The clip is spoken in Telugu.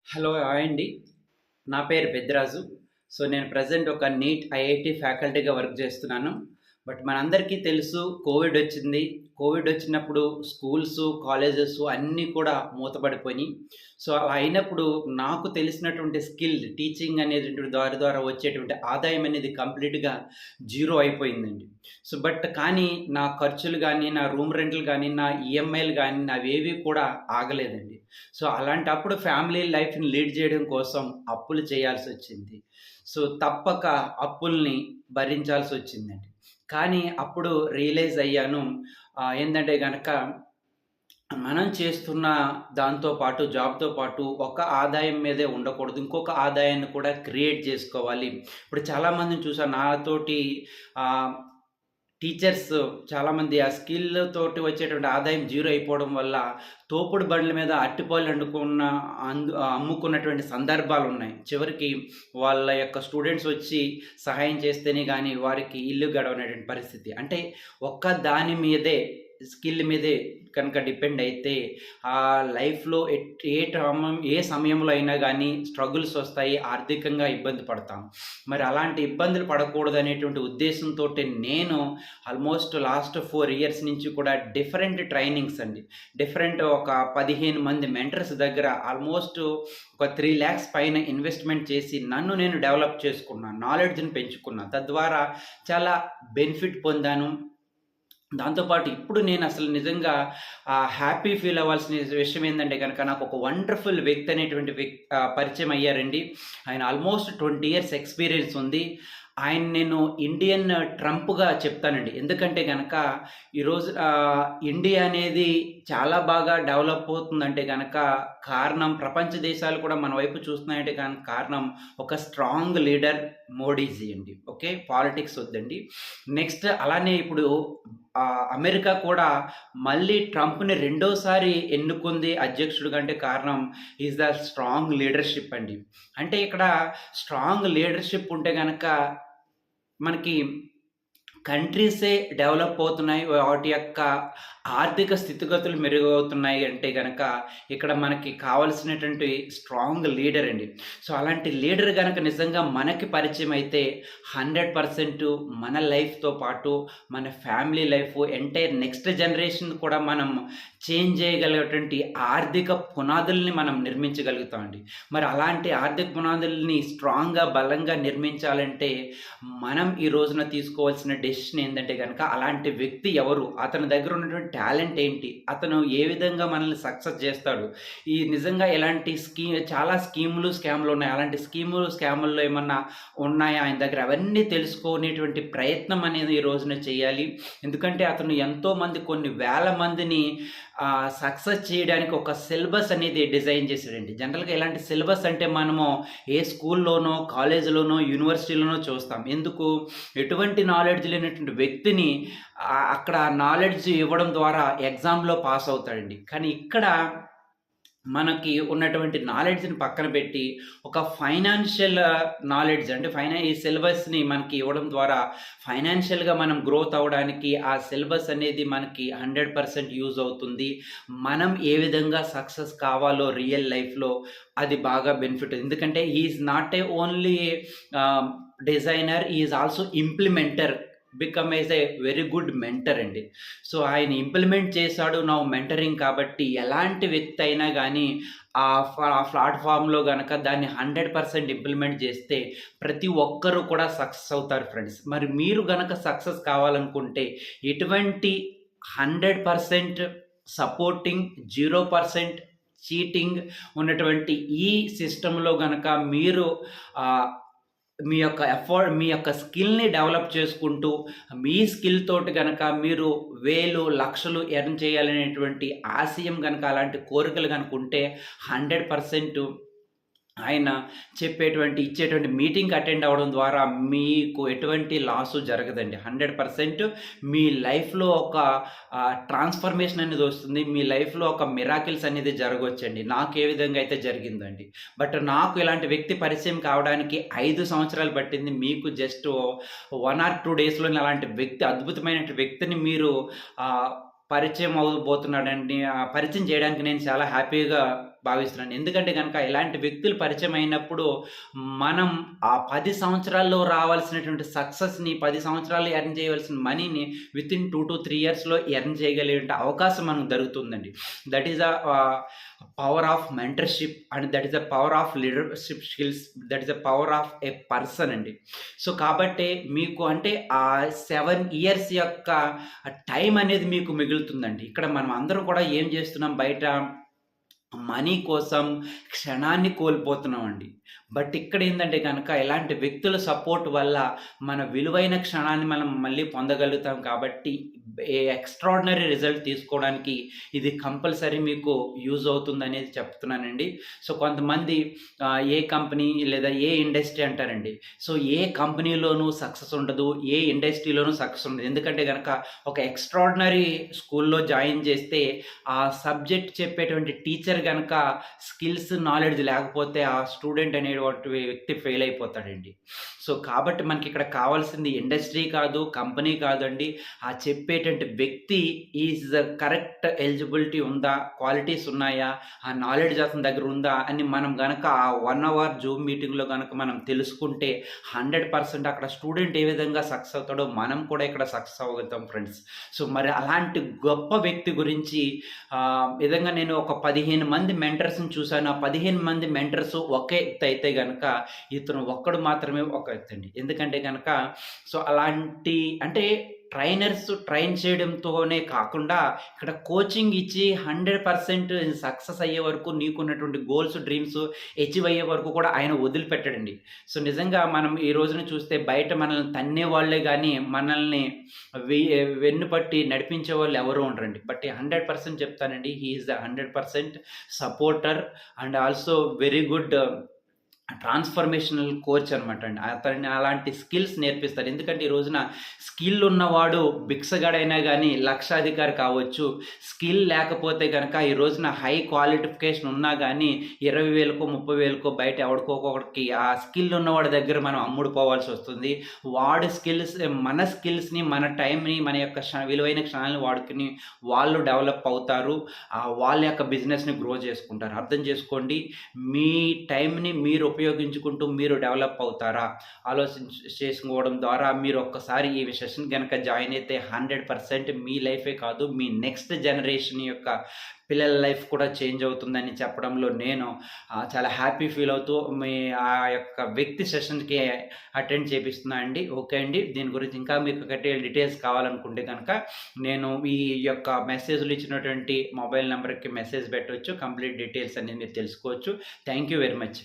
హలో! హాయ్ అండి. నా పేరు పెద్దిరాజు. నేను ప్రెజెంట్ ఒక నీట్ ఐఐటీ ఫ్యాకల్టీగా వర్క్ చేస్తున్నాను. బట్ మనందరికీ తెలుసు కోవిడొచ్చింది. కోవిడొచ్చినప్పుడు స్కూల్సు, కాలేజెసు అన్నీ కూడా మూతపడిపోయినియి. అలా అయినప్పుడు నాకు తెలిసినటువంటి స్కిల్ టీచింగ్ అనేటువంటి దారి ద్వారా వచ్చేటువంటి ఆదాయం అనేది కంప్లీట్‌గా జీరో అయిపోయిందండి. కానీ నా ఖర్చులు గానీ, నా రూమ్ రెంట్‌లు గానీ, నా ఈఎంఐలు గానీ నావేవి కూడా ఆగలేదండి. అలాంటప్పుడు ఫ్యామిలీ లైఫ్‌ని లీడ్ చేయడం కోసం అప్పులు చేయాల్సొచ్చింది. తప్పక అప్పుల్ని భరించాల్సొచ్చిందండి. కానీ అప్పుడు రియలైజ్ అయ్యాను. ఏందంటే గనక మనం చేస్తున్న దాంతో పాటు జాబ్‌తో పాటు ఒక ఆదాయం మీదే ఉండకూడదు. ఇంకొక ఆదాయాన్ని కూడా క్రియేట్ చేసుకోవాలి. ఇప్పుడు చాలామందిని చూసాను నాతోటి ఆహ్, టీచర్స్ చాలామంది ఆ స్కిల్ తోటి వచ్చేటువంటి ఆదాయం జీరో అయిపోవడం వల్ల తోపుడు బండ్ల మీద అరటిపళ్ళు అమ్ముకున్నటువంటి సందర్భాలున్నాయి. చివరికి వాళ్ళ యొక్క స్టూడెంట్స్ వచ్చి సహాయం చేస్తేనే గానీ వారికి ఇల్లు గడవనటువంటి పరిస్థితి. అంటే ఒక్క దాని మీదే స్కిల్ మీదే కనుక డిపెండ్ అయితే లైఫ్‌లో ఏ సమయంలో అయినా గానీ స్ట్రగుల్స్ వస్తాయి. ఆర్థికంగా ఇబ్బంది పడతాం. మరి అలాంటి ఇబ్బందులు పడకూడదనేటువంటి ఉద్దేశంతోటి నేను ఆల్మోస్ట్ లాస్ట్ 4 ఇయర్స్ నుంచి కూడా డిఫరెంట్ ట్రైనింగ్స్ అండి. ఒక 15 మంది మెంటర్స్ దగ్గర ఆల్మోస్ట్ ఒక 3,00,000 పైన ఇన్వెస్ట్‌మెంట్ చేసి నన్ను నేను డెవలప్ చేసుకున్నాను. నాలెడ్జ్‌ని పెంచుకున్నాను. తద్వారా చాలా బెనిఫిట్ పొందాను. దాంతో పాటు ఇప్పుడు నేనసలు నిజంగా హ్యాపీ ఫీల్ అవ్వాల్సిన విషయం ఏందంటే గనక నాకొక వండర్‌ఫుల్ వ్యక్తి అనేటువంటి పరిచయం అయ్యారండి. ఆయన ఆల్మోస్ట్ 20 ఇయర్స్ ఎక్స్‌పీరియన్స్ ఉంది. నేను ఇండియన్ ట్రంప్‌గా చెప్తానండి. ఎందుకంటే గనక ఈరోజు ఇండియా అనేది చాలా బాగా డెవలప్ అవుతుందంటే గనక కారణం ప్రపంచ దేశాలు కూడా మన వైపు చూస్తున్నాయంటే గనక కారణం ఒక స్ట్రాంగ్ లీడర్ మోడీజీ అండి. ఓకే. పాలిటిక్స్ వద్దండి. నెక్స్ట్ అలానే ఇప్పుడు అమెరికా కూడా మళ్ళీ ట్రంప్‌ని రెండోసారి ఎన్నుకుంది అధ్యక్షుడిగా అంటే కారణం ఈస్ ద స్ట్రాంగ్ లీడర్‌షిప్ అండి. అంటే ఇక్కడ స్ట్రాంగ్ లీడర్‌షిప్ ఉంటే గనక మనకి కంట్రీసే డెవలప్ అవుతున్నాయి. వాటి యొక్క ఆర్థిక స్థితిగతులు మెరుగవుతున్నాయి అంటే గనక, ఇక్కడ మనకి కావాల్సినటువంటి స్ట్రాంగ్ లీడర్ అండి. అలాంటి లీడర్ గనక నిజంగా మనకి పరిచయం అయితే 100% మన లైఫ్‌తో పాటు మన family life entire next generation కూడా మనం చేంజ్ చేయగలిగేటువంటి ఆర్థిక పునాదుల్ని మనం నిర్మించగలుగుతామండి. మరి అలాంటి ఆర్థిక పునాదుల్ని స్ట్రాంగ్‌గా, బలంగా నిర్మించాలంటే మనం ఈ రోజున తీసుకోవాల్సిన డెసిషన్ ఏందంటే గనక అలాంటి వ్యక్తి ఎవరు? అతని దగ్గర ఉన్నటువంటి టాలెంట్ ఏంటి? అతను ఏ విధంగా మనల్ని సక్సెస్ చేస్తాడు? నిజంగా ఎలాంటి చాలా స్కీములు, స్కామ్‌లు ఉన్నాయి. అలాంటి స్కీములు, స్కాముల్లో ఏమన్నా ఉన్నాయా ఆయన దగ్గర? అవన్నీ తెలుసుకునేటువంటి ప్రయత్నం అనేది ఈ రోజున చేయాలి. ఎందుకంటే అతను ఎంతోమంది కొన్ని వేల మందిని సక్సెస్ చేయడానికి ఒక సిలబస్ అనేది డిజైన్ చేసాడండి. జనరల్‌గా ఇలాంటి సిలబస్ అంటే మనము ఏ స్కూల్లోనో, కాలేజీలోనో, యూనివర్సిటీలోనో చూస్తాం. ఎందుకు? ఎటువంటి నాలెడ్జ్ లేనటువంటి వ్యక్తిని అక్కడ నాలెడ్జ్ ఇవ్వడం ద్వారా ఎగ్జామ్‌లో పాస్ అవుతాడండి. కానీ ఇక్కడ మనకి ఉన్నటువంటి నాలెడ్జ్‌ని పక్కన పెట్టి, ఒక ఫైనాన్షియల్ నాలెడ్జ్ అంటే ఈ సిలబస్‌ని మనకి ఇవ్వడం ద్వారా ఫైనాన్షియల్‌గా మనం గ్రోత్ అవ్వడానికి ఆ సిలబస్ అనేది మనకి 100% యూజ్ అవుతుంది. మనం ఏ విధంగా సక్సెస్ కావాలో రియల్ లైఫ్‌లో అది బాగా బెనిఫిట్. ఎందుకంటే he is not only designer, he is also implementer. Become as a very good mentor అండి. ఆయన ఇంప్లిమెంట్ చేశాడు. నౌ మెంటరింగ్ కాబట్టి ఎలాంటి వ్యక్తి అయినా గానీ ఆ ప్లాట్‌ఫామ్‌లో గనక దాన్ని 100% ఇంప్లిమెంట్ చేస్తే ప్రతి ఒక్కరు కూడా సక్సెస్ అవుతారు ఫ్రెండ్స్. మరి మీరు గనక సక్సెస్ కావాలనుకుంటే ఎటువంటి 100% సపోర్టింగ్, 0% చీటింగ్ ఉన్నటువంటి ఈ సిస్టమ్‌లో గనక మీరు ఆహ్ మీ యొక్క స్కిల్‌ని డెవలప్ చేసుకుంటూ, మీ స్కిల్ తోటి గనక మీరు వేలు, లక్షలు ఎర్న్ చేయాలనేటువంటి ఆశయం గనక అలాంటి కోరికలు గనుక ఉంటే 100% ఆయన ఇచ్చేటువంటి మీటింగ్‌కి అటెండ్ అవ్వడం ద్వారా మీకు ఎటువంటి లాసు జరగదండి. 100% మీ లైఫ్‌లో ఒక ట్రాన్స్‌ఫర్మేషన్ అనేది వస్తుంది. మీ లైఫ్‌లో ఒక మిరాకిల్స్ అనేది జరగొచ్చండి. నాకు ఏ విధంగా అయితే జరిగిందండి. బట్ నాకు ఇలాంటి వ్యక్తి పరిచయం కావడానికి 5 సంవత్సరాలు పట్టింది. మీకు జస్ట్ 1 ఆర్ 2 డేస్‌లోనే అలాంటి అద్భుతమైన వ్యక్తిని మీరు పరిచయం అవ్వబోతున్నాడండి. పరిచయం చేయడానికి నేను చాలా హ్యాపీగా భావిస్తున్నాను. ఎందుకంటే గనక ఇలాంటి వ్యక్తులు పరిచయం అయినప్పుడు మనం ఆ 10 సంవత్సరాల్లో రావాల్సినటువంటి సక్సెస్‌ని, 10 సంవత్సరాల్లో ఎర్న్ చేయవలసిన మనీని వితిన్ 2-3 ఇయర్స్‌లో ఎర్న్ చేయగలిగే అవకాశం మనకు దొరుకుతుందండి. That is power of mentorship and that is the power of leadership skills. That is the power of a person అండి. సో కాబట్టి మీకు అంటే ఆ 7 ఇయర్స్ యొక్క టైం అనేది మీకు మిగులుతుందండి. ఇక్కడ మనం అందరం కూడా ఏం చేస్తున్నాం, బయట మనీ కోసం క్షణాన్ని కోల్పోతున్నామండి. బట్ ఇక్కడ ఏందంటే గనక ఇలాంటి వ్యక్తుల సపోర్ట్ వల్ల మన విలువైన క్షణాన్ని మనం మళ్ళీ పొందగలుగుతాం కాబట్టి ఎక్స్ట్రార్డినరీ రిజల్ట్ తీసుకోవడానికి ఇది కంపల్సరీ మీకు యూజ్ అవుతుందనేది చెప్తున్నానండి. సో కొంతమంది ఏ కంపెనీ లేదా ఏ ఇండస్ట్రీ అంటారండి. సో ఏ కంపెనీలోనూ సక్సెస్ ఉండదు, ఏ ఇండస్ట్రీలోనూ సక్సెస్ ఉండదు. ఎందుకంటే గనక ఒక ఎక్స్ట్రార్డినరీ స్కూల్లో జాయిన్ చేస్తే ఆ సబ్జెక్ట్ చెప్పేటువంటి టీచర్ గనక స్కిల్స్, నాలెడ్జ్ లేకపోతే ఆ స్టూడెంట్ అనేటువంటి వ్యక్తి ఫెయిల్ అయిపోతాడండి. సో కాబట్టి మనకి ఇక్కడ కావాల్సింది ఇండస్ట్రీ కాదు, కంపెనీ కాదండి. ఆ చెప్పేటువంటి వ్యక్తి ఈజ్ కరెక్ట్ ఎలిజిబిలిటీ ఉందా, క్వాలిటీస్ ఉన్నాయా, ఆ నాలెడ్జ్ అతని దగ్గర ఉందా అని మనం గనక ఆ 1 అవర్ జూమ్ మీటింగ్‌లో గనక మనం తెలుసుకుంటే 100% అక్కడ స్టూడెంట్ ఏ విధంగా సక్సెస్ అవుతాడో మనం కూడా ఇక్కడ సక్సెస్ అవ్వగలుగుతాం ఫ్రెండ్స్. సో మరి అలాంటి గొప్ప వ్యక్తి గురించి విధంగా నేను ఒక 15 మంది మెంటర్స్‌ని చూసాను. ఆ 15 మంది మెంటర్స్ ఒకే ఎత్తు అయితే గనక ఇతను ఒక్కడు మాత్రమే ఒక ఎత్తు అండి. ఎందుకంటే గనక సో అలాంటి అంటే ట్రైనర్స్ ట్రైన్ చేయడంతోనే కాకుండా ఇక్కడ కోచింగ్ ఇచ్చి 100% సక్సెస్ అయ్యే వరకు నీకున్నటువంటి గోల్స్, డ్రీమ్స్ అచీవ్ అయ్యే వరకు కూడా ఆయన వదిలిపెట్టడండి. సో నిజంగా మనం ఈ రోజున చూస్తే బయట మనల్ని తన్నే వాళ్ళే గానీ మనల్ని వెన్నుపట్టి నడిపించే వాళ్ళు ఎవరు ఉండరండి. బట్ 100% చెప్తానండి, he is the 100% supporter and also very good transformational coach అనమాట అండి. అతన్ని అలాంటి స్కిల్స్ నేర్పిస్తారు. ఎందుకంటే ఈ రోజున స్కిల్ ఉన్నవాడు భిక్షగాడైనా కానీ లక్షాధికారి కావచ్చు. స్కిల్ లేకపోతే కనుక ఈ రోజున హై క్వాలిఫికేషన్ ఉన్నా కానీ 20,000కో 30,000కో బయట ఎవడికోకొకడికి ఆ స్కిల్ ఉన్నవాడి దగ్గర మనం అమ్ముడుపోవాల్సి వస్తుంది. వాడి స్కిల్స్, మన స్కిల్స్ని, మన టైంని, మన యొక్క విలువైన క్షణాలను వాడుకుని వాళ్ళు డెవలప్ అవుతారు. వాళ్ళ యొక్క బిజినెస్ని గ్రో చేసుకుంటారు. అర్థం చేసుకోండి, మీ టైంని మీరు ఉపయోగించుకుంటూ మీరు డెవలప్ అవుతారా చేసుకోవడం ద్వారా మీరు ఒక్కసారి ఈ సెషన్ కనుక జాయిన్ అయితే 100% మీ లైఫే కాదు, మీ నెక్స్ట్ జనరేషన్ యొక్క పిల్లల లైఫ్ కూడా చేంజ్ అవుతుందని చెప్పడంలో నేను చాలా హ్యాపీ ఫీల్ అవుతూ మీ ఆ యొక్క వ్యక్తి సెషన్కి అటెండ్ చేపిస్తున్నా అండి. ఓకే అండి, దీని గురించి ఇంకా మీకు డీటెయిల్స్ కావాలనుకుంటే కనుక నేను ఈ యొక్క మెసేజ్లు ఇచ్చినటువంటి మొబైల్ నెంబర్కి మెసేజ్ పెట్టవచ్చు. కంప్లీట్ డీటెయిల్స్ అనేది మీరు తెలుసుకోవచ్చు. Thank you very much.